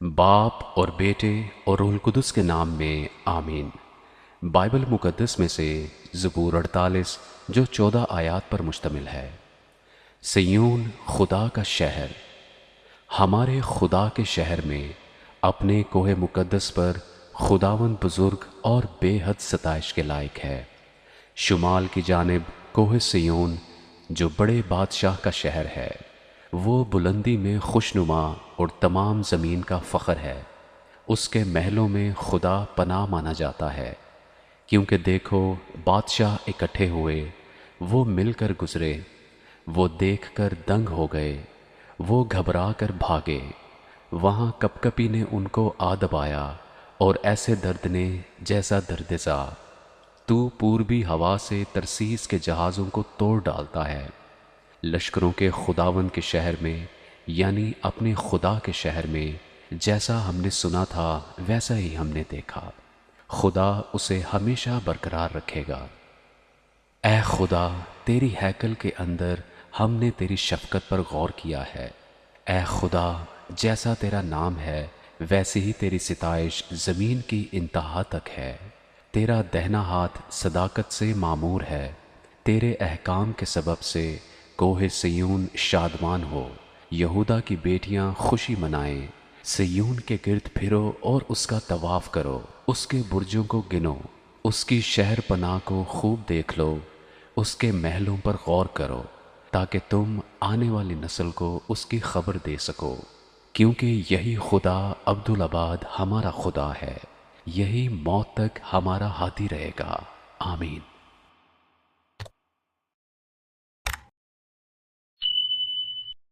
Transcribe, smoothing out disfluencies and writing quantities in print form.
باپ اور بیٹے اور روح القدس کے نام میں آمین۔ بائبل مقدس میں سے زبور 48 جو 14 آیات پر مشتمل ہے۔ سیون خدا کا شہر، ہمارے خدا کے شہر میں اپنے کوہ مقدس پر خداوند بزرگ اور بے حد ستائش کے لائق ہے۔ شمال کی جانب کوہ سیون جو بڑے بادشاہ کا شہر ہے، وہ بلندی میں خوشنما اور تمام زمین کا فخر ہے۔ اس کے محلوں میں خدا پناہ مانا جاتا ہے، کیونکہ دیکھو بادشاہ اکٹھے ہوئے، وہ مل کر گزرے، وہ دیکھ کر دنگ ہو گئے، وہ گھبرا کر بھاگے۔ وہاں کپکپی نے ان کو آ دبایا اور ایسے درد نے جیسا درد زا۔ تو پوربی ہوا سے ترسیس کے جہازوں کو توڑ ڈالتا ہے۔ لشکروں کے خداوند کے شہر میں، یعنی اپنے خدا کے شہر میں، جیسا ہم نے سنا تھا ویسا ہی ہم نے دیکھا۔ خدا اسے ہمیشہ برقرار رکھے گا۔ اے خدا، تیری ہیکل کے اندر ہم نے تیری شفقت پر غور کیا ہے۔ اے خدا، جیسا تیرا نام ہے ویسی ہی تیری ستائش زمین کی انتہا تک ہے۔ تیرا دہنا ہاتھ صداقت سے معمور ہے۔ تیرے احکام کے سبب سے کوہ سیون شادمان ہو۔ یہودا کی بیٹیاں خوشی منائیں۔ سیون کے گرد پھرو اور اس کا طواف کرو، اس کے برجوں کو گنو، اس کی شہر پناہ کو خوب دیکھ لو، اس کے محلوں پر غور کرو، تاکہ تم آنے والی نسل کو اس کی خبر دے سکو، کیونکہ یہی خدا عبدالآباد ہمارا خدا ہے، یہی موت تک ہمارا ہادی رہے گا۔ آمین۔